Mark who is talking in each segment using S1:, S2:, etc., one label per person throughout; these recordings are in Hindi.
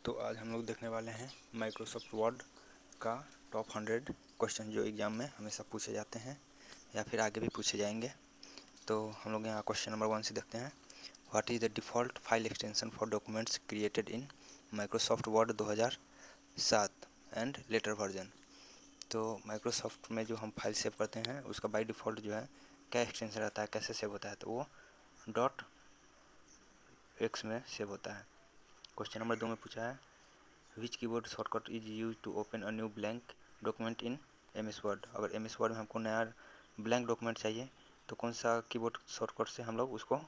S1: तो आज हम लोग देखने वाले हैं माइक्रोसॉफ्ट वर्ड का टॉप 100 क्वेश्चन जो एग्ज़ाम में हमेशा पूछे जाते हैं या फिर आगे भी पूछे जाएंगे। तो हम लोग यहाँ क्वेश्चन नंबर 1 से देखते हैं। What is the default file extension for documents created in Microsoft word 2007 and later version. तो माइक्रोसॉफ्ट में जो हम फाइल सेव करते हैं उसका बाई डिफ़ॉल्ट जो है क्या एक्सटेंशन रहता है, कैसे सेव होता है, तो वो .x में सेव होता है। क्वेश्चन नंबर 2 में पूछा है which keyboard shortcut is use to open a new blank document in MS Word. अगर MS वर्ड में हमको नया ब्लैंक डॉक्यूमेंट चाहिए तो कौन सा कीबोर्ड शॉर्टकट से हम लोग उसको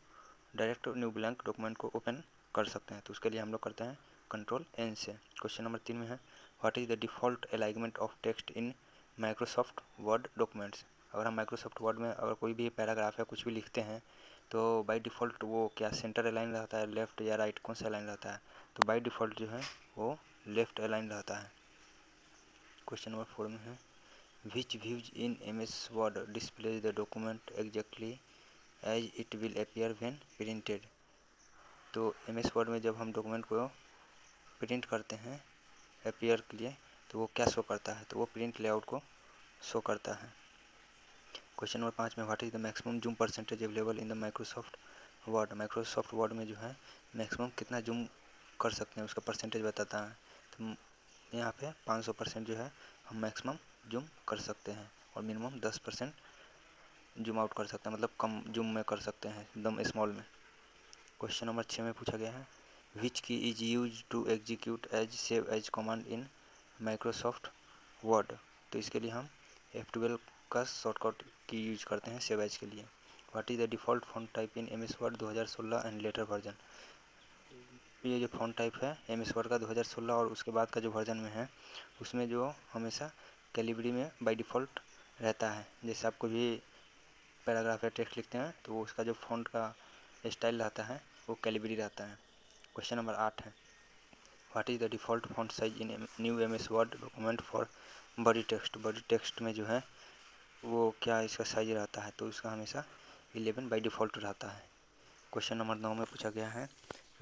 S1: डायरेक्ट न्यू ब्लैंक डॉक्यूमेंट को ओपन कर सकते हैं, तो उसके लिए हम लोग करते हैं Ctrl+N से। क्वेश्चन नंबर 3 में है what is the default alignment of text in Microsoft word documents. अगर हम माइक्रोसॉफ्ट वर्ड में अगर कोई भी पैराग्राफ या कुछ भी लिखते हैं तो बाय डिफ़ॉल्ट वो क्या सेंटर अलाइन रहता है, लेफ़्ट या राइट, कौन सा अलाइन रहता है, तो बाय डिफ़ॉल्ट जो है वो लेफ्ट अलाइन रहता है। क्वेश्चन नंबर 4 में है which views in MS Word display the document exactly as it will appear when printed. तो MS वर्ड में जब हम डॉक्यूमेंट को प्रिंट करते हैं अपीयर के लिए तो वो क्या शो करता है, तो वो प्रिंट लेआउट को शो करता है। क्वेश्चन नंबर 5 में what is the maximum zoom percentage available in the Microsoft word. Microsoft word में जो है मैक्सिमम कितना जूम कर सकते हैं उसका परसेंटेज बताता है। तो यहाँ पे 500% जो है हम मैक्सिमम जूम कर सकते हैं और मिनिमम 10% जूम आउट कर सकते हैं, मतलब कम जूम में कर सकते हैं, एकदम स्मॉल में। क्वेश्चन नंबर 6 में पूछा गया है which key is use to execute as save as command in Microsoft Word. तो इसके लिए हम F12 का शॉर्टकट की यूज करते हैं सेव एज के लिए। What is the default font type in MS word 2016 and later version. ये जो फॉन्ट टाइप है MS वर्ड का 2016 और उसके बाद का जो वर्जन में है उसमें जो हमेशा कैलिब्री में बाय डिफ़ॉल्ट रहता है। जैसे आप कोई भी पैराग्राफ या टेक्स्ट लिखते हैं तो उसका जो फॉन्ट का स्टाइल रहता है वो कैलिब्री रहता है। क्वेश्चन नंबर 8 है what is the default font size in new MS word document for body text. Body text में जो है वो क्या इसका साइज रहता है, तो इसका हमेशा 11 बाई डिफ़ॉल्ट रहता है। क्वेश्चन नंबर 9 में पूछा गया है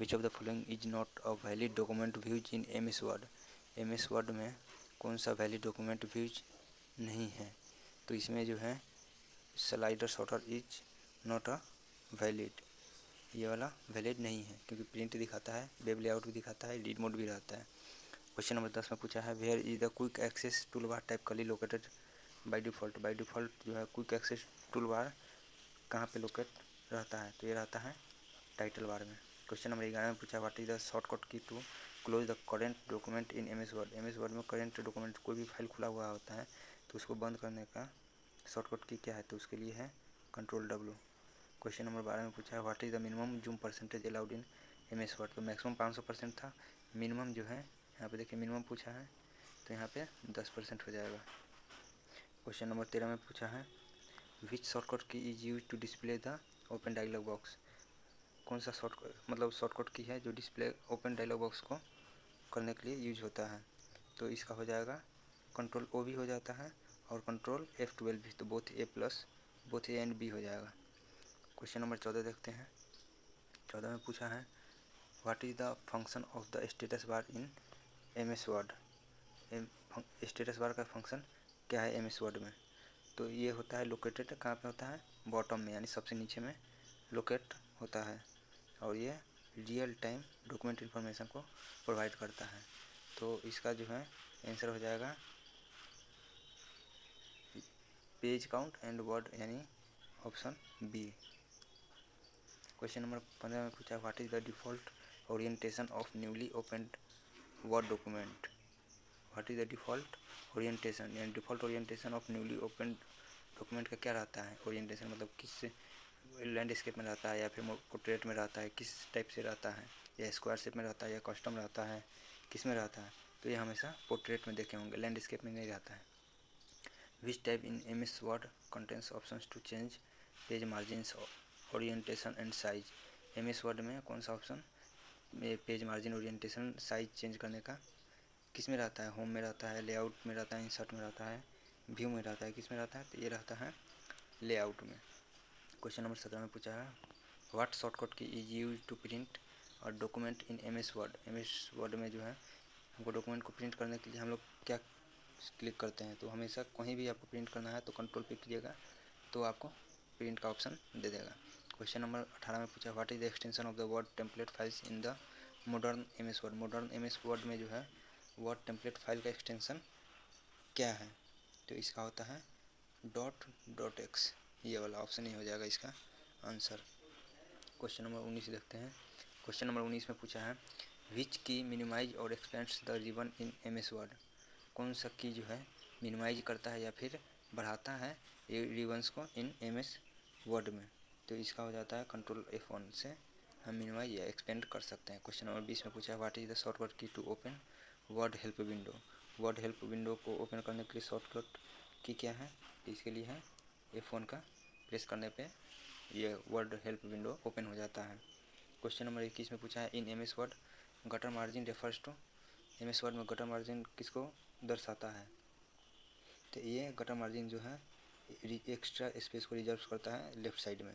S1: विच of the following is not a valid document views in MS Word. MS Word में कौन सा वैलिड डॉक्यूमेंट व्यूज नहीं है, तो इसमें जो है slider sorter is not a valid, ये वाला वैलिड नहीं है क्योंकि प्रिंट दिखाता है, वेब लेआउट भी दिखाता है, रीड मोड भी रहता है। क्वेश्चन नंबर 10 में पूछा है where is the quick access toolbar typically located by default. By default जो है क्विक एक्सेस टूल बार कहाँ पे लोकेट रहता है, तो ये रहता है टाइटल बार में। क्वेश्चन नंबर 11 में पूछा what is the shortcut key to close the current document in MS Word. MS Word में करेंट डॉक्यूमेंट कोई भी फाइल खुला हुआ होता है तो उसको बंद करने का शॉर्टकट की क्या है, तो उसके लिए है Ctrl+W। क्वेश्चन नंबर 12 में पूछा है what is the minimum zoom percentage allowed in MS word. तो मैक्सिमम 500% था, मिनिमम जो है यहाँ पे देखिए मिनिमम पूछा है तो यहाँ पे 10% हो जाएगा। क्वेश्चन नंबर 13 में पूछा है which shortcut key is use to display the open dialog box. कौन सा शॉर्टकट मतलब शॉर्टकट की है जो डिस्प्ले ओपन डायलॉग बॉक्स को करने के लिए यूज होता है, तो इसका हो जाएगा Ctrl+O भी हो जाता है और Ctrl+F12 भी, तो बोथ A एंड B हो जाएगा। क्वेश्चन नंबर 14 देखते हैं। 14 में पूछा है what is the function of the status bar in MS word. Status bar का फंक्शन क्या है MS वर्ड में, तो ये होता है लोकेटेड कहाँ पे होता है, बॉटम में, यानी सबसे नीचे में लोकेट होता है और ये रियल टाइम डॉक्यूमेंट इन्फॉर्मेशन को प्रोवाइड करता है। तो इसका जो है आंसर हो जाएगा पेज काउंट एंड वर्ड, यानी ऑप्शन B। क्वेश्चन नंबर 15 में पूछा what is the default orientation of newly opened word document. What is the default orientation, यानी default orientation of newly opened document का क्या रहता है, ओरिएंटेशन मतलब किस लैंडस्केप में रहता है या फिर पोर्ट्रेट में रहता है, किस टाइप से रहता है, या स्क्वायर शेप में रहता है या कस्टम रहता है, किस में रहता है, तो ये हमेशा पोर्ट्रेट में देखे होंगे, लैंडस्केप में नहीं रहता है। Which type in MS Word contains options to change page margins orientation and size. MS Word में कौन सा option page margin orientation size change करने का किस में रहता है, होम में रहता है, लेआउट में रहता है, इंसर्ट में रहता है, व्यू में रहता है, किस में रहता है, तो ये रहता है लेआउट में। क्वेश्चन नंबर 17 में पूछा है what shortcut key is use to print और डॉक्यूमेंट इन MS वर्ड में जो है हमको डॉक्यूमेंट को प्रिंट करने के लिए हम लोग क्या क्लिक करते हैं, तो हमेशा कहीं भी आपको प्रिंट करना है तो कंट्रोल पे कीजिएगा तो आपको प्रिंट का ऑप्शन दे देगा। क्वेश्चन नंबर 18 में पूछा what is the extension of the word template files in the modern MS word. Modern MS Word में जो है वर्ड टेम्पलेट फाइल का एक्सटेंशन क्या है, तो इसका होता है .x। ये वाला ऑप्शन ही हो जाएगा इसका आंसर। क्वेश्चन नंबर 19 देखते हैं। क्वेश्चन नंबर 19 में पूछा है विच की मिनिमाइज और expends the ribbon in MS word. कौन सा की जो है मिनिमाइज करता है या फिर बढ़ाता है रिबन्स को इन MS वर्ड में, तो इसका हो जाता है कंट्रोल F1 से हम मिनिमाइज या एक्सपेंड कर सकते हैं। क्वेश्चन नंबर 20 में पूछा है what is the shortcut key to open Word help window. Word help window को ओपन करने के लिए शॉर्टकट की क्या है, इसके लिए है F1 का प्रेस करने पे ये वर्ड हेल्प विंडो ओपन हो जाता है। क्वेश्चन नंबर 21 में पूछा है in MS Word gutter margin refers to. MS Word में गटर मार्जिन किसको दर्शाता है, तो ये गटर मार्जिन जो है एक्स्ट्रा स्पेस को रिजर्व करता है लेफ्ट साइड में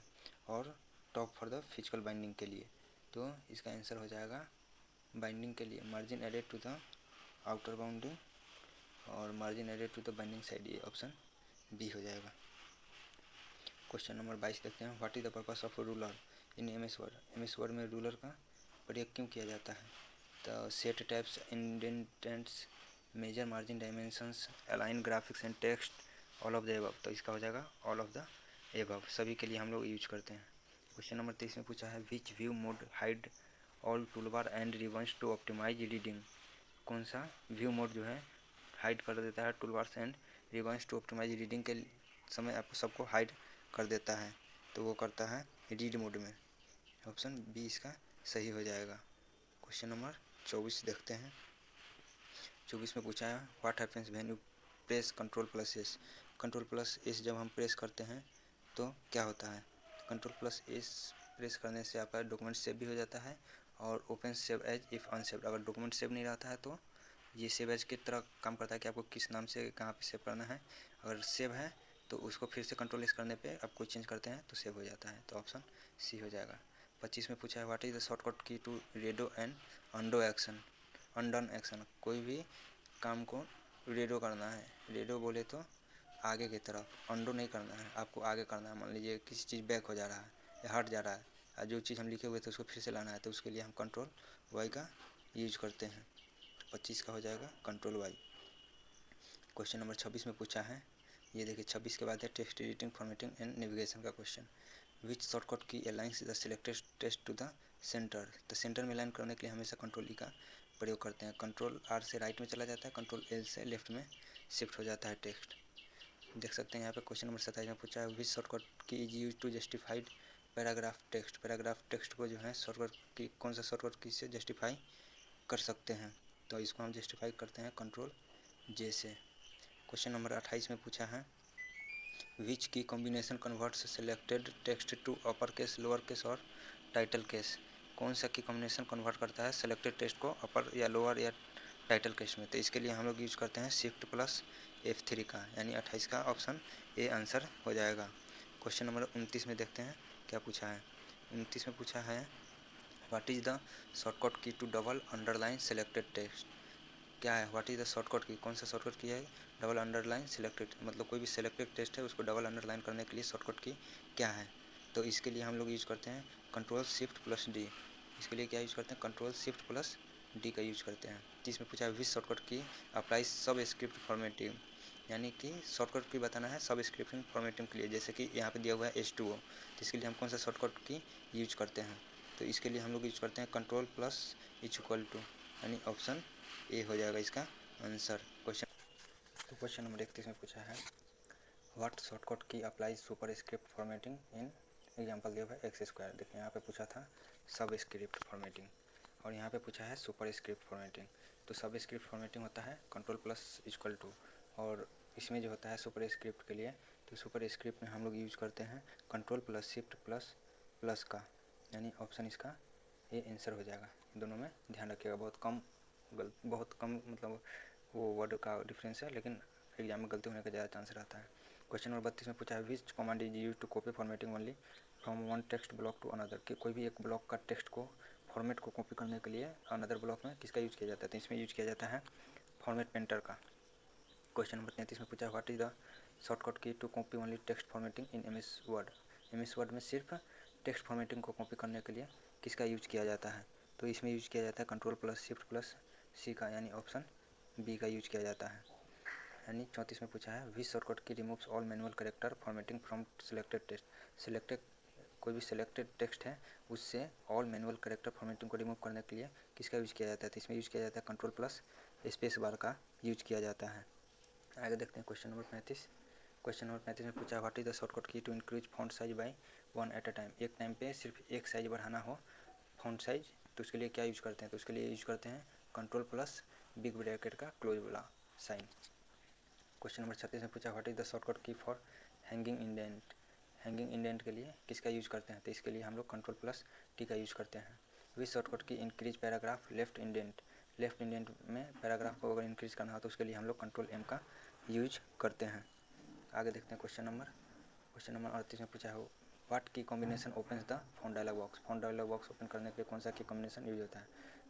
S1: और top for the physical binding के लिए, तो इसका आंसर हो जाएगा बाइंडिंग के लिए margin added to the outer bounding और margin added to the binding side, ये ऑप्शन बी हो जाएगा। क्वेश्चन नंबर 22 देखते हैं what is the purpose of ruler in MS Word. MS Word में रूलर का प्रयोग क्यों किया जाता है, तो set types indents measure margin dimensions align graphics and text all of the above, तो इसका हो जाएगा ऑल ऑफ द एबव, सभी के लिए हम लोग यूज करते हैं। क्वेश्चन नंबर 23 में पूछा है which view mode hide all toolbar and ribbons to optimise reading. कौन सा व्यू मोड जो है हाइड कर देता है toolbars and ribbons to optimise reading के समय आपको सबको हाइड कर देता है, तो वो करता है रीड मोड में, ऑप्शन बी इसका सही हो जाएगा। क्वेश्चन नंबर 24 देखते हैं। 24 में पूछा है what happens when you press control. Control जब हम प्रेस करते हैं तो क्या होता है, कंट्रोल+S प्रेस करने से आपका डॉक्यूमेंट सेव भी हो जाता है और open save as if unsaved. अगर डॉक्यूमेंट सेव नहीं रहता है तो ये सेव एज की तरह काम करता है कि आपको किस नाम से कहाँ पे सेव करना है, अगर सेव है तो उसको फिर से कंट्रोल+S करने पे आपको चेंज करते हैं तो सेव हो जाता है, तो ऑप्शन सी हो जाएगा। 25 में पूछा है what is the shortcut key to redo and undo action. Undone action, कोई भी काम को रेडो करना है, रेडो बोले तो आगे की तरफ, अंडो नहीं करना है, आपको आगे करना है। मान लीजिए किसी चीज़ बैक हो जा रहा है या हट जा रहा है और जो चीज़ हम लिखे हुए थे उसको फिर से लाना है, तो उसके लिए हम कंट्रोल Y का यूज करते हैं। 25 का हो जाएगा कंट्रोल Y। क्वेश्चन नंबर 26 में पूछा है, ये देखिए 26 के बाद है text editing formatting and navigation का question. Which shortcut key aligns the selected text to the center. तो सेंटर में अलाइन करने के लिए हमेशा कंट्रोल E का प्रयोग करते हैं। कंट्रोल R से राइट में चला जाता है, कंट्रोल L से लेफ्ट में शिफ्ट हो जाता है टेक्स्ट। देख सकते हैं यहाँ पे क्वेश्चन नंबर 27 में पूछा है which shortcut key is use to justified paragraph text. Paragraph text को जो है शॉर्टकट की कौन सा शॉर्टकट की से जस्टिफाई कर सकते हैं, तो इसको हम जस्टिफाई करते हैं कंट्रोल J से। क्वेश्चन नंबर 28 में पूछा है which key combination converts selected text to upper case lower case और टाइटल केस। कौन सा की कॉम्बिनेशन कन्वर्ट करता है सेलेक्टेड टेक्स्ट को अपर या लोअर या टाइटल केस में, तो इसके लिए हम लोग यूज करते हैं Shift+F3 का, यानी 28 का ऑप्शन ए आंसर हो जाएगा। क्वेश्चन नंबर 29 में देखते हैं क्या पूछा है। 29 में पूछा है what is the shortcut key to double underline selected text. क्या है व्हाट इज द शॉर्टकट की, कौन सा शॉर्टकट की है डबल अंडरलाइन सिलेक्टेड, मतलब कोई भी सिलेक्टेड टेक्स्ट है उसको डबल अंडरलाइन करने के लिए शॉर्टकट की क्या है, तो इसके लिए हम लोग यूज करते हैं Ctrl+Shift+D। इसके लिए क्या यूज करते हैं Ctrl+Shift+D का यूज करते हैं। जिसमें पूछा है विच शॉर्टकट की अप्लाई सब स्क्रिप्ट फॉर्मेटिंग, यानी कि शॉर्टकट की बताना है सब स्क्रिप्टिंग फॉर्मेटिंग के लिए, जैसे कि यहाँ पे दिया हुआ है H2O, तो इसके लिए हम कौन सा शॉर्टकट की यूज करते हैं, तो इसके लिए हम लोग यूज करते हैं Ctrl+= यानी ऑप्शन ए हो जाएगा इसका आंसर। क्वेश्चन नंबर 31 में पूछा है व्हाट शॉर्टकट की apply super script formatting in example दिया हुआ है X²। देखिए यहाँ पे पूछा था सब स्क्रिप्ट फॉर्मेटिंग और यहाँ पे पूछा है सुपर स्क्रिप्ट फॉर्मेटिंग। तो सब स्क्रिप्ट फॉर्मेटिंग होता है Ctrl+= और इसमें जो होता है सुपर स्क्रिप्ट के लिए, तो सुपर स्क्रिप्ट में हम लोग यूज करते हैं Ctrl+Shift++ का, यानी ऑप्शन इसका ये आंसर हो जाएगा। दोनों में ध्यान रखिएगा, बहुत कम मतलब वो वर्ड का डिफरेंस है, लेकिन एग्जाम में गलती होने का ज़्यादा चांस रहता है। क्वेश्चन नंबर 32 में पूछा है which command is use to copy formatting only from one text block to another, कि कोई भी एक ब्लॉक का टेक्स्ट को फॉर्मेट को कॉपी करने के लिए अनदर ब्लॉक में किसका यूज किया जाता है, तो इसमें यूज किया जाता है फॉर्मेट पेंटर का। क्वेश्चन नंबर 33 में पूछा है what is the shortcut key to copy only text formatting in MS Word. MS Word में सिर्फ टेक्स्ट फॉर्मेटिंग को कॉपी करने के लिए किसका यूज किया जाता है, तो इसमें यूज किया जाता है कंट्रोल प्लस शिफ्ट प्लस सी का, यानी ऑप्शन बी का यूज किया जाता है। यानी 34 में पूछा है विच शॉर्टकट की removes all manual character formatting from selected text. Selected कोई भी सिलेक्टेड टेक्स्ट है उससे ऑल मैनुअल करेक्टर फॉर्मेटिंग को रिमूव करने के लिए किसका यूज किया जाता है, तो इसमें यूज किया जाता है कंट्रोल प्लस स्पेस बार का यूज किया जाता है। आगे देखते हैं क्वेश्चन नंबर 35। क्वेश्चन नंबर 35 में पूछा what is the shortcut key to increase font size by one at a time. एक टाइम पे सिर्फ एक साइज बढ़ाना हो फॉन्ट साइज, तो उसके लिए क्या यूज करते हैं, तो उसके लिए यूज करते हैं कंट्रोल प्लस बिग ब्रैकेट का क्लोज वाला साइन। क्वेश्चन नंबर 36 में पूछा what is the shortcut key for hanging indent. Hanging indent के लिए किसका यूज करते हैं, तो इसके लिए हम लोग कंट्रोल प्लस टी का यूज करते हैं। विच शॉर्टकट की increase paragraph left indent. Left indent में पैराग्राफ को अगर इंक्रीज करना हो तो उसके लिए हम लोग कंट्रोल एम का यूज करते हैं। आगे देखते हैं क्वेश्चन नंबर 38 में पूछा है what key combination opens the font dialog box. Font dialog box open करने के लिए कौन सा की कॉम्बिनेशन यूज होता है,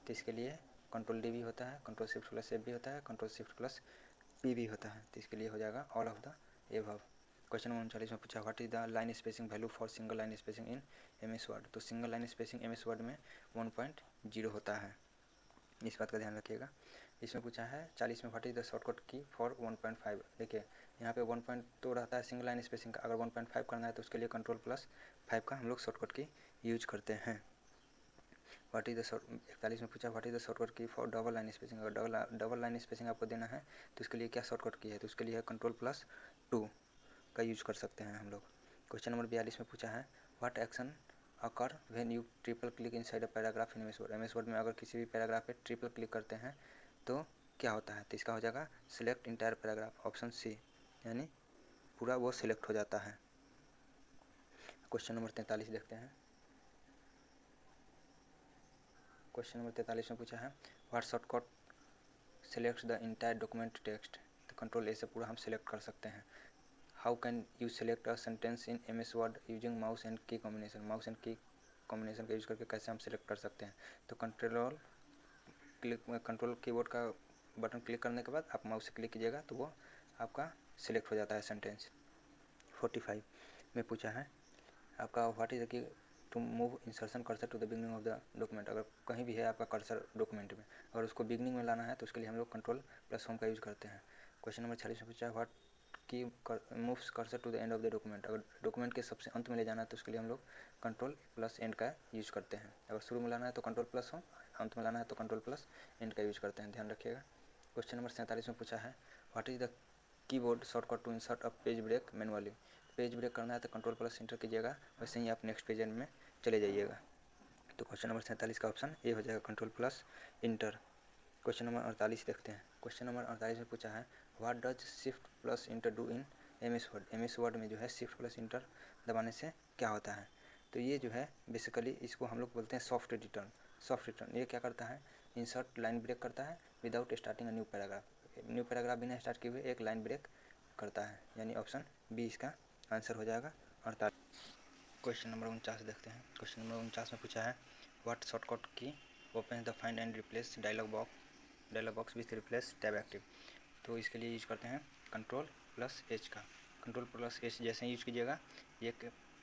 S1: तो इसके लिए कंट्रोल डी भी होता है, कंट्रोल शिफ्ट प्लस एफ भी होता है, कंट्रोल शिफ्ट प्लस पी भी होता है, तो इसके लिए हो जाएगा all of the above. Question number 39 में पूछा what is the line spacing value for single line spacing in MS Word. तो single line spacing MS Word में 1.0 होता है, इस बात का ध्यान रखिएगा। इसमें पूछा है 40 में what is the shortcut key for 1.5। देखिए यहाँ पे 1 पॉइंट तो रहता है सिंगल लाइन स्पेसिंग का, अगर 1.5 करना है तो उसके लिए कंट्रोल प्लस 5 का हम लोग शॉर्टकट की यूज करते हैं। व्हाट इज द 41 में पूछा what is the shortcut key for double line spacing. अगर डबल लाइन स्पेसिंग आपको देना है तो उसके लिए क्या शॉर्टकट की है, तो उसके लिए कंट्रोल प्लस 2 का यूज कर सकते हैं हम लोग। क्वेश्चन नंबर 42 में पूछा है what action occur when you triple click inside a paragraph in MS Word. MS Word में अगर किसी भी पैराग्राफ पे ट्रिपल क्लिक करते हैं तो क्या होता है, तो इसका हो जाएगा select entire paragraph, option C, यानी पूरा वो सिलेक्ट हो जाता है। क्वेश्चन नंबर 43 देखते हैं। क्वेश्चन नंबर 43 में पूछा है what shortcut select the entire document text. तो कंट्रोल ए से पूरा हम सिलेक्ट कर सकते हैं। How can you select a sentence in MS word using mouse and की कॉम्बिनेशन। माउस एंड की कॉम्बिनेशन का यूज करके कैसे हम सिलेक्ट कर सकते हैं, तो कंट्रोल कीबोर्ड का बटन क्लिक करने के बाद आप माउस से क्लिक कीजिएगा तो वो आपका सिलेक्ट हो जाता है सेंटेंस। 45 में पूछा है आपका what is key to move insertion cursor to the beginning of the document. अगर कहीं भी है आपका कर्सर डॉक्यूमेंट में, अगर उसको बिगनिंग में लाना है तो उसके लिए हम लोग कंट्रोल प्लस होम का यूज़ करते हैं। क्वेश्चन नंबर 46 में पूछा है what key moves cursor to the end of the document. अगर डॉक्यूमेंट के सबसे अंत में ले जाना है तो उसके लिए हम लोग कंट्रोल प्लस एंड का यूज़ करते हैं। अगर शुरू में लाना है तो कंट्रोल प्लस होम, अंत में लाना है तो कंट्रोल प्लस एंड का यूज़ करते हैं, ध्यान रखिएगा। क्वेश्चन नंबर 47 में पूछा है what is the keyboard shortcut to insert a page break manually. Page break करना है तो कंट्रोल प्लस इंटर कीजिएगा, वैसे ही आप नेक्स्ट पेज में चले जाइएगा। तो क्वेश्चन नंबर 47 का ऑप्शन ए हो जाएगा control plus inter. Question number 48 देखते हैं। क्वेश्चन नंबर 48 में पूछा है what does shift plus inter do in MS Word. MS Word में जो है शिफ्ट प्लस इंटर दबाने से क्या होता है, तो ये जो है बेसिकली इसको हम लोग बोलते हैं सॉफ्ट रिटर्न। सॉफ्ट रिटर्न ये क्या करता है, इंसर्ट लाइन ब्रेक करता है without starting a new paragraph. New paragraph बिना स्टार्ट किए हुए एक लाइन ब्रेक करता है, यानी ऑप्शन बी इसका आंसर हो जाएगा 48। क्वेश्चन नंबर 49 देखते हैं। क्वेश्चन नंबर 49 में पूछा है व्हाट शॉर्टकट की open the find and replace dialog box with replace tab active. तो इसके लिए यूज करते हैं कंट्रोल प्लस एच का। कंट्रोल प्लस एच जैसे ही यूज कीजिएगा ये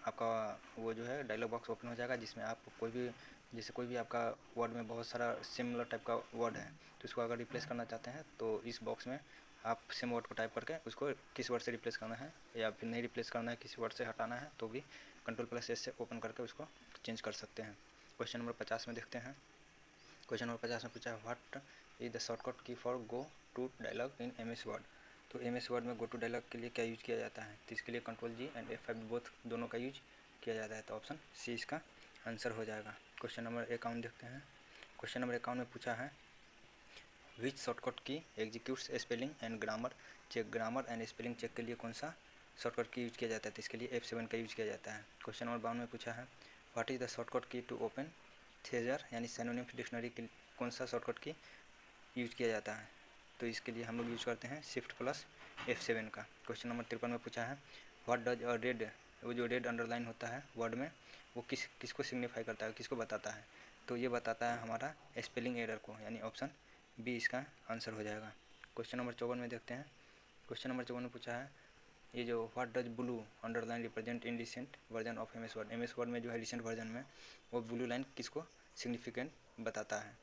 S1: आपका वो जो है डायलॉग बॉक्स ओपन हो जाएगा, जिसमें आप कोई भी जैसे कोई भी आपका वर्ड में बहुत सारा सिमिलर टाइप का वर्ड है तो उसको अगर रिप्लेस करना चाहते हैं तो इस बॉक्स में आप सेम वर्ड को टाइप करके उसको किस वर्ड से रिप्लेस करना है या फिर नहीं रिप्लेस करना है, किसी वर्ड से हटाना है तो भी कंट्रोल प्लस एस से ओपन करके उसको चेंज कर सकते हैं। क्वेश्चन नंबर 50 में देखते हैं। क्वेश्चन नंबर 50 में पूछा है what is the shortcut key for go to dialog in MS Word. तो एमएस वर्ड में गो टू डायलॉग के लिए क्या यूज किया जाता है, तो इसके लिए control ji and F5 both दोनों का यूज किया जाता है, तो ऑप्शन सी इसका आंसर हो जाएगा। क्वेश्चन नंबर 51 देखते हैं। क्वेश्चन नंबर 51 में पूछा है which shortcut key executes spelling and grammar check. Grammar and spelling check के लिए कौन सा शॉर्टकट की यूज किया जाता है, तो इसके लिए F7 का यूज किया जाता है। क्वेश्चन नंबर 52 में पूछा है what is the shortcut key to open थेजर यानी सिनोनिम्स डिक्शनरी के कौन सा शॉर्टकट की यूज किया जाता है, तो इसके लिए हम लोग यूज करते हैं शिफ्ट प्लस F7 का। क्वेश्चन नंबर 53 में पूछा है व्हाट डज अ रेड, वो जो रेड अंडरलाइन होता है वर्ड में वो किसको सिग्निफाई करता है, किसको बताता है, तो ये बताता है हमारा स्पेलिंग एरर को, यानी ऑप्शन बी इसका आंसर हो जाएगा। क्वेश्चन नंबर 54 में देखते हैं। क्वेश्चन नंबर 54 में पूछा है ये जो what does blue underline represent in recent version of M S Word. M S Word में जो है रिसेंट वर्जन में वो ब्लू लाइन किसको सिग्निफिकेंट बताता है,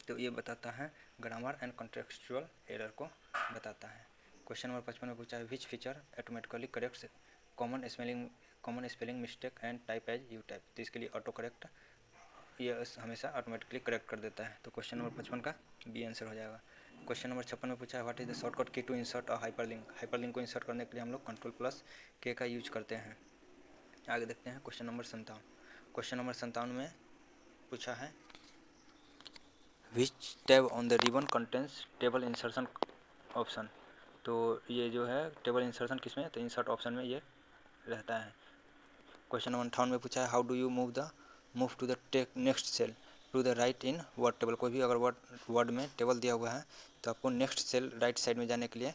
S1: तो ये बताता है ग्रामर एंड कॉन्टेक्सचुअल एरर को बताता है। क्वेश्चन नंबर 55 में पूछा है which feature automatically corrects common spelling mistake and type as you type. तो इसके लिए ऑटो करेक्ट ये हमेशा ऑटोमेटिकली करेक्ट कर देता है। तो क्वेश्चन नंबर 55 का बी आंसर हो जाएगा। क्वेश्चन नंबर 56 में पूछा है what is the shortcut key to insert a hyperlink. Hyperlink को इंसर्ट करने के लिए हम लोग Ctrl+K का यूज करते हैं। आगे देखते हैं क्वेश्चन नंबर 57। क्वेश्चन नंबर 57 में पूछा है विच tab on the ribbon contains table insertion option. तो ये जो है टेबल इंसर्शन किस में, तो इंसर्ट ऑप्शन में ये रहता है। क्वेश्चन नंबर 58 में पूछा है how do you move to the next cell to the right in Word table. कोई भी अगर वर्ड में टेबल दिया हुआ है तो आपको नेक्स्ट सेल राइट साइड में जाने के लिए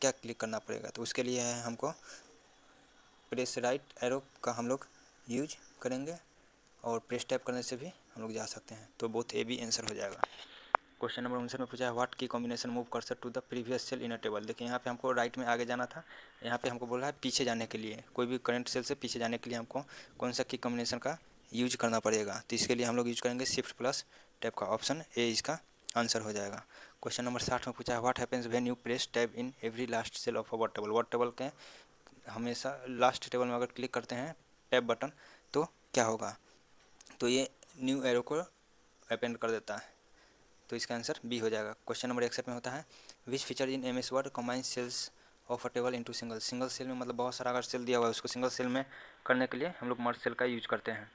S1: क्या क्लिक करना पड़ेगा, तो उसके लिए है हमको प्रेस राइट एरो का हम लोग यूज करेंगे और प्रेस टैप करने से भी हम लोग जा सकते हैं। तो बोथ ए बी आंसर हो जाएगा। क्वेश्चन नंबर 59 में पूछा है what key combination move cursor to the previous cell in a table. देखिए यहाँ पे हमको राइट में आगे जाना था, यहाँ पे हमको बोला है पीछे जाने के लिए, कोई भी करंट सेल से पीछे जाने के लिए हमको कौन सा की कॉम्बिनेशन का यूज करना पड़ेगा, तो इसके लिए हम लोग यूज करेंगे Shift+ टैब का। ऑप्शन ए इसका आंसर हो जाएगा। क्वेश्चन नंबर 60 में पूछा है what happens when you press tab in every last cell of a Word table. Word table के हमेशा लास्ट टेबल में अगर क्लिक करते हैं टैब बटन तो क्या होगा, तो ये न्यू एरो को अपेंड कर देता है, तो इसका आंसर बी हो जाएगा। क्वेश्चन नंबर 61 में होता है which feature in M S Word combine cells of a table into single. Single cell में मतलब बहुत सारा अगर सेल दिया हुआ है उसको सिंगल सेल में करने के लिए हम लोग मर्ज सेल का यूज करते हैं।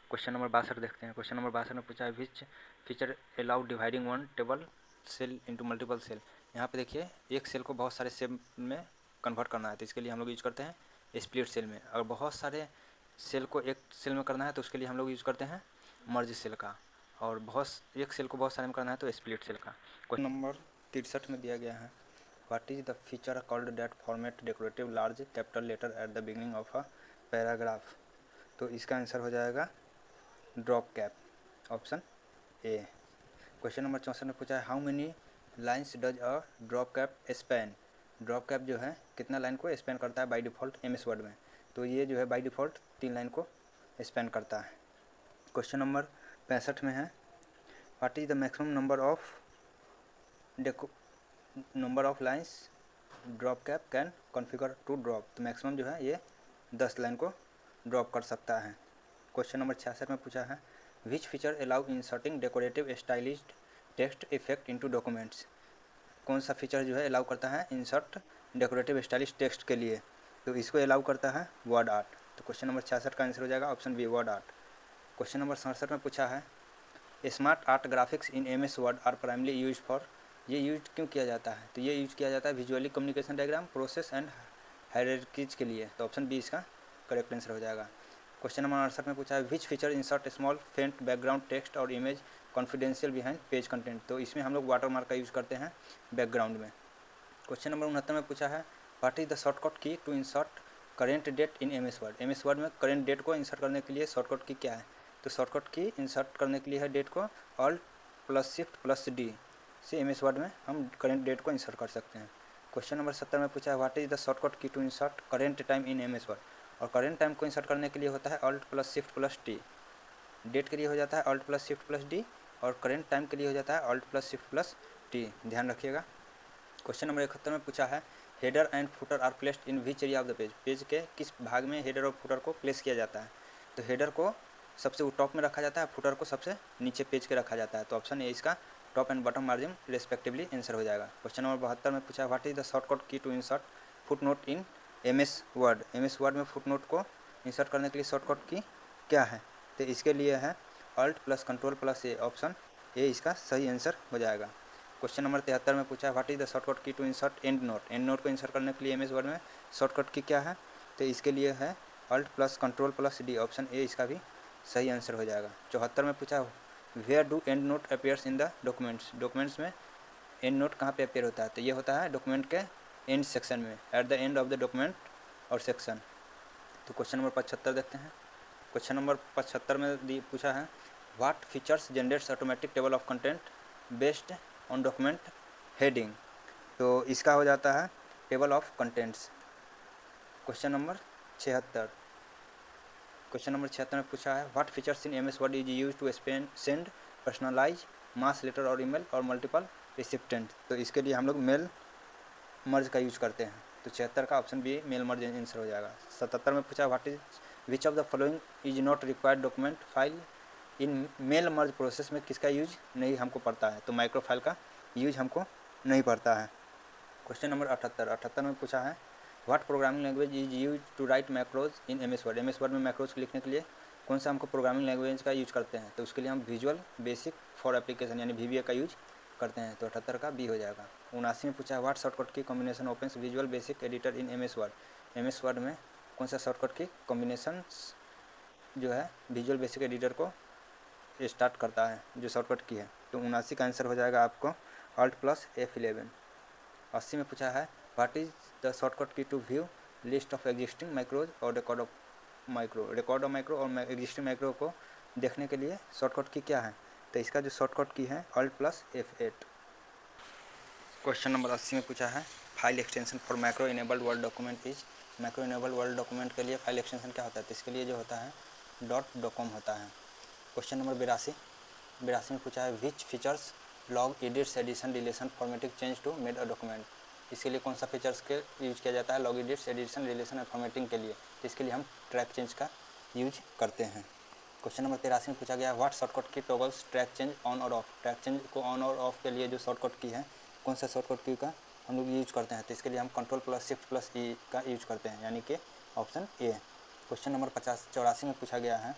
S1: क्वेश्चन नंबर 62 देखते हैं। क्वेश्चन नंबर 62 में पूछा है which feature allow dividing one table cell into multiple cell. यहाँ पे देखिए एक सेल को बहुत सारे सेल में कन्वर्ट करना है, तो इसके लिए हम लोग यूज करते हैं स्प्लिट सेल में। अगर बहुत सारे सेल को एक सेल में करना है तो उसके लिए हम लोग यूज करते हैं मर्ज सेल का, और बहुत एक सेल को बहुत सारे में करना है तो स्प्लिट सेल का। क्वेश्चन नंबर 63 में दिया गया है what is the feature called that format decorative large capital letter at the beginning of a paragraph. तो इसका आंसर हो जाएगा drop cap, option A. Question number 64 में पूछा है how many lines does a drop cap span. Drop cap जो है कितना लाइन को स्पैन करता है by default M S Word में, तो ये जो है बाय डिफ़ॉल्ट 3 लाइन को स्पैन करता है। क्वेश्चन नंबर 65 में है what is the maximum number of lines drop cap can configure to drop. तो मैक्सिमम जो है ये 10 लाइन को ड्रॉप कर सकता है। क्वेश्चन नंबर 66 में पूछा है which feature allow inserting decorative stylized text effect into documents. कौन सा फीचर जो है अलाउ करता है इंसर्ट डेकोरेटिव स्टाइलिश टेक्स्ट के लिए, तो इसको अलाउ करता है वर्ड आर्ट। तो क्वेश्चन नंबर 66 का आंसर हो जाएगा option B WordArt. Question number 67 में पूछा है SmartArt graphics in M S Word are primarily use for. ये यूज क्यों किया जाता है, तो ये यूज किया जाता है visually communication diagram process and hierarchies के लिए, तो ऑप्शन बी इसका करेक्ट आंसर हो जाएगा। क्वेश्चन नंबर 68 में पूछा है विच फीचर इंसर्ट स्मॉल फेंट बैकग्राउंड टेक्स्ट और image confidential behind page content. तो इसमें हम लोग वाटर मार्क का यूज़ करते हैं बैकग्राउंड में। क्वेश्चन नंबर 69 में पूछा है what is the shortcut key to insert current date in M S Word. M S Word में करेंट डेट को इंसर्ट करने के लिए शॉर्टकट की क्या है, तो शॉर्टकट की इंसर्ट करने के लिए है डेट को Alt+Shift+D से एम एस वर्ड में हम करेंट डेट को इंसर्ट कर सकते हैं। क्वेश्चन नंबर 70 में पूछा है what is the shortcut key to insert current time in M S Word. और करेंट टाइम को इंसर्ट करने के लिए होता है Alt+Shift+T। डेट के लिए हो जाता है Alt+Shift+D और करेंट टाइम के लिए हो जाता है Alt+Shift+T, ध्यान रखिएगा। क्वेश्चन नंबर 71 में पूछा है header and footer are placed in which area of the page. Page के किस भाग में हेडर और फुटर को प्लेस किया जाता है, तो हेडर को सबसे टॉप में रखा जाता है, फुटर को सबसे नीचे पेज के रखा जाता है, तो ऑप्शन ए इसका top and bottom margin respectively answer हो जाएगा। क्वेश्चन नंबर 72 में पूछा है what is the shortcut key to insert footnote in M S Word. M S Word में फुट नोट को इंसर्ट करने के लिए शॉर्टकट की क्या है, तो इसके लिए है Alt+Ctrl+A, ऑप्शन ए इसका सही आंसर हो जाएगा। क्वेश्चन नंबर 73 में पूछा है what is the shortcut key to insert endnote. Endnote को इंसर्ट करने के लिए एम एस वर्ड में शॉर्टकट की क्या है, तो इसके लिए है Alt+Ctrl+D, ऑप्शन ए इसका भी सही आंसर हो जाएगा। 74 में पूछा where do endnote appears in the documents. Documents में एंड नोट कहाँ पे अपेयर होता है, तो ये होता है डॉक्यूमेंट के एंड सेक्शन में, at the end of the document और सेक्शन। तो क्वेश्चन नंबर 75 देखते हैं। क्वेश्चन नंबर 75 में पूछा है what features generates automatic table of content based on document heading. तो इसका हो जाता है table of contents. Question number 76। Question number 76 में पूछा है what features in MS Word is use to send personalize mass letter और ईमेल और मल्टीपल रिसिप्टेंट। तो इसके लिए हम लोग मेल मर्ज का यूज करते हैं। तो 76 का option B mail merge answer हो जाएगा। 77 में पूछा what is which of the following is not required document file in mail merge process में किसका यूज नहीं हमको पड़ता है। तो माइक्रो फाइल का यूज हमको नहीं पड़ता है। क्वेश्चन नंबर 78 में पूछा है what programming language is use to write macros in MS Word. MS Word में मैक्रोज को लिखने के लिए कौन सा हमको प्रोग्रामिंग लैंग्वेज का यूज करते हैं। तो उसके लिए हम विजुअल बेसिक फॉर एप्लीकेशन यानी VBA का यूज करते हैं। तो 78 का बी हो जाएगा। 79 में पूछा है व्हाट शॉर्टकट की combination opens visual basic editor in MS Word. MS Word में कौन सा शॉर्टकट की कॉम्बिनेशन जो है विजुअल बेसिक एडिटर को स्टार्ट करता है, जो शॉर्टकट की है। तो 79 का आंसर हो जाएगा आपको Alt+F11। 80 में पूछा है what is the shortcut key to view list of existing macros और record of macro. Record of macro और एग्जिस्टिंग माइक्रो को देखने के लिए शॉर्टकट की क्या है। तो इसका जो शॉर्टकट की है Alt+F8। क्वेश्चन नंबर 80 में पूछा है file extension for macro enabled word document is. Macro enabled word document के लिए फाइल एक्सटेंशन क्या होता है। तो इसके लिए जो होता है .docom होता है। क्वेश्चन नंबर 82 में पूछा है which features log edits addition deletion formatting change to made a document. इसके लिए कौन सा फीचर्स के यूज किया जाता है लॉग एडिट्स एडिशन डिलीशन और फॉर्मेटिंग के लिए। तो इसके लिए हम ट्रैक चेंज का यूज करते हैं। क्वेश्चन नंबर 83 में पूछा गया व्हाट शॉर्टकट की टॉगल्स ट्रैक चेंज ऑन और ऑफ। ट्रैक चेंज को ऑन और ऑफ के लिए जो शॉर्टकट की है कौन सा शॉर्टकट की का हम लोग यूज करते हैं। तो इसके लिए हम Ctrl+Shift+E का यूज करते हैं यानी कि ऑप्शन ए। क्वेश्चन नंबर 84 में पूछा गया है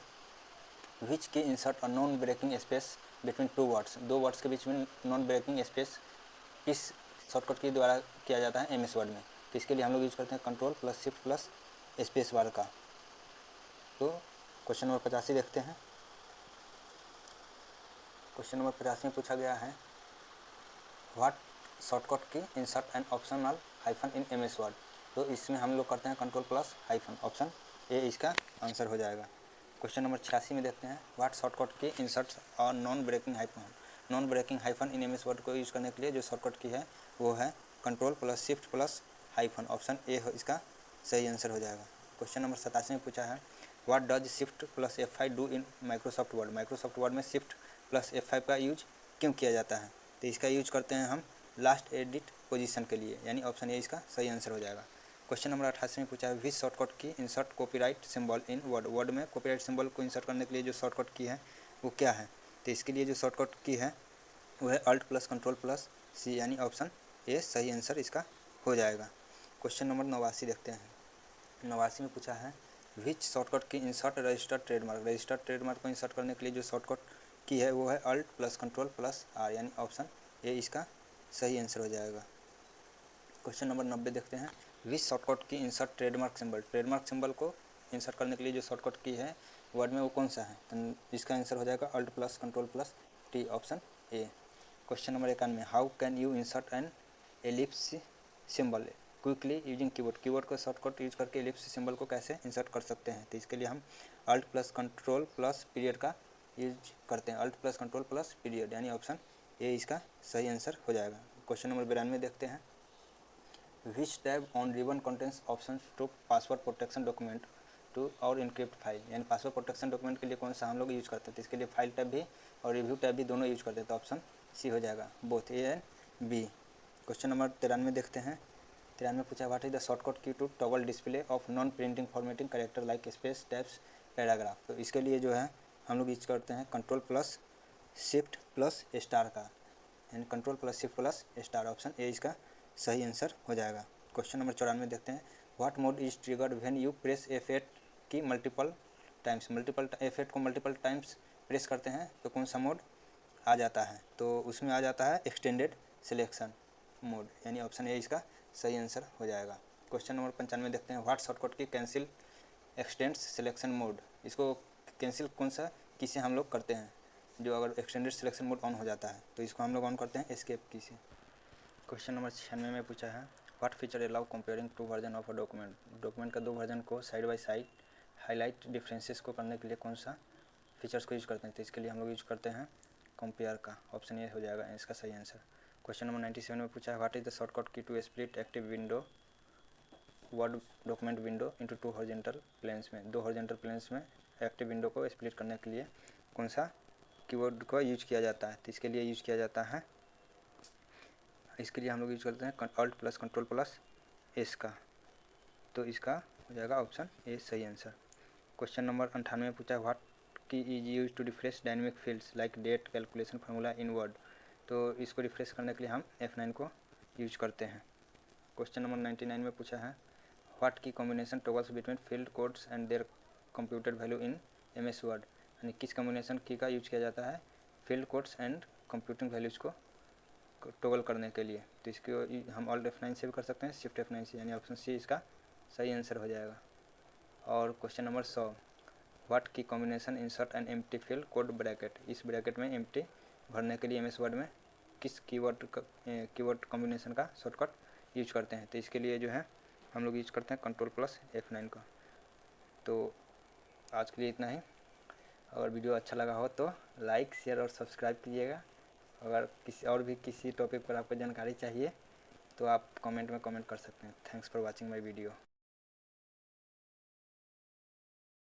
S1: which key insert a non breaking space between two words. दो वर्ड्स के बीच में नॉन ब्रेकिंग स्पेस किस शॉर्टकट के द्वारा किया जाता है MS वर्ड में। तो इसके लिए हम लोग यूज करते हैं Ctrl+Shift+स्पेस बार का। तो क्वेश्चन नंबर 85 देखते हैं। क्वेश्चन नंबर 85 में पूछा गया है व्हाट शॉर्टकट की insert and optional hyphen in MS word. तो इसमें हम लोग करते हैं Ctrl+- ऑप्शन ए इसका आंसर हो जाएगा। क्वेश्चन नंबर 86 में देखते हैं व्हाट शॉर्टकट की इंसर्ट और non breaking hyphen in MS word को यूज करने के लिए जो शॉर्टकट की है वो है Ctrl+Shift+- ऑप्शन ए इसका सही आंसर हो जाएगा। क्वेश्चन नंबर 87 में पूछा है what does Shift+F5 do in Microsoft word. Microsoft word में Shift+F5 का यूज क्यों किया जाता है। तो इसका यूज करते हैं हम लास्ट एडिट पोजीशन के लिए यानी ऑप्शन ए इसका सही आंसर हो जाएगा। क्वेश्चन नंबर 88 में पूछा है विच शॉर्टकट की इंसर्ट कॉपीराइट सिंबल इन वर्ड। वर्ड में कॉपीराइट सिंबल को इंसर्ट करने के लिए जो शॉर्टकट की है वो क्या है। तो इसके लिए जो शॉर्टकट की है वो है Alt+Ctrl+C यानी ऑप्शन ए सही आंसर इसका हो जाएगा। क्वेश्चन नंबर 89 देखते हैं। 89 में पूछा है विच शॉर्टकट की insert registered trademark. Registered trademark को इंसर्ट करने के लिए जो शॉर्टकट की है वो है Alt+Ctrl+R यानी ऑप्शन ए इसका सही आंसर हो जाएगा। क्वेश्चन नंबर 90 देखते हैं विच शॉर्टकट की insert trademark symbol. Trademark symbol को इंसर्ट करने के लिए जो शॉर्टकट की है वर्ड में वो कौन सा है। तो इसका आंसर हो जाएगा Alt+Ctrl+T option A. Question number 91 how can you insert an ellipse symbol quickly using keyboard. Keyboard को शॉर्टकट यूज करके एलिप्स सिंबल को कैसे इंसर्ट कर सकते हैं। तो इसके लिए हम Alt+Ctrl+पीरियड का यूज करते हैं Alt+Ctrl+पीरियड यानी ऑप्शन ए इसका सही आंसर हो जाएगा। क्वेश्चन नंबर 92 देखते हैं which tab on ribbon contents option to password protection document to और इनक्रिप्ट फाइल। यानी पासवर्ड प्रोटेक्शन डॉक्यूमेंट के लिए कौन सा हम लोग यूज करते हैं। तो इसके लिए फाइल टैब भी और रिव्यू टैब भी दोनों यूज करते हैं। तो ऑप्शन सी हो जाएगा both A and B. Question number 93 देखते हैं। 93 पूछा what is the shortcut key to toggle display of non printing formatting character like space tabs paragraph. तो इसके लिए जो है हम लोग यूज करते हैं Ctrl+Shift+* का यानी Ctrl+Shift+* ऑप्शन ए इसका सही आंसर हो जाएगा। क्वेश्चन नंबर 94 देखते हैं what mode is triggered when you press F8 की मल्टीपल टाइम्स। F8 को मल्टीपल टाइम्स प्रेस करते हैं तो कौन सा मोड आ जाता है। तो उसमें आ जाता है एक्सटेंडेड सिलेक्शन मोड यानी ऑप्शन ए इसका सही आंसर हो जाएगा। क्वेश्चन नंबर 95 देखते हैं व्हाट शॉर्टकट की कैंसिल एक्सटेंड्स सिलेक्शन मोड। इसको कैंसिल कौन सा किसे हम लोग करते हैं जो अगर एक्सटेंडेड सिलेक्शन मोड ऑन हो जाता है तो इसको हम लोग ऑन करते हैं एस्केप की से। क्वेश्चन नंबर 96 में पूछा है what feature allow comparing to version of a document. Document का दो वर्जन को side by side highlight differences को करने के लिए कौन सा फीचर्स को यूज करते हैं, तो इसके लिए हम लोग यूज करते हैं कंपेयर का। ऑप्शन ए हो जाएगा इसका सही आंसर। क्वेश्चन नंबर 97 में पूछा है what is the shortcut key to split active window word document window into 2 horizontal planes में। 2 हॉरिजॉन्टल प्लेन्स में एक्टिव विंडो को स्प्लिट करने के लिए कौन सा कीवर्ड का यूज किया जाता है? तो इसके लिए यूज किया जाता है, इसके लिए हम लोग यूज करते हैं alt plus control plus S का। तो इसका हो जाएगा ऑप्शन ए सही आंसर। क्वेश्चन नंबर 98 में पूछा है what key is use to refresh dynamic fields like date calculation formula in Word. तो इसको रिफ्रेश करने के लिए हम F9 को यूज करते हैं। क्वेश्चन नंबर 99 में पूछा है what key combination toggles between field codes and their computed value in MS Word. यानी किस कॉम्बिनेशन की का यूज किया जाता है field codes and computing values को टॉगल करने के लिए? तो इसको हम ऑल्ट F9 से भी कर सकते हैं, शिफ्ट F9 से, यानी ऑप्शन सी इसका सही आंसर हो जाएगा। और question number 100 what key combination insert and empty field code bracket. इस ब्रैकेट में एम्प्टी भरने के लिए MS वर्ड में किस कीवर्ड कॉम्बिनेशन का शॉर्टकट यूज करते हैं? तो इसके लिए जो है हम लोग यूज करते हैं कंट्रोल प्लस F9 का। तो आज के लिए इतना ही। अगर वीडियो अच्छा लगा हो तो लाइक शेयर और सब्सक्राइब कीजिएगा। अगर किसी टॉपिक पर आपको जानकारी चाहिए तो आप कमेंट में कमेंट कर सकते हैं। Thanks for watching my video.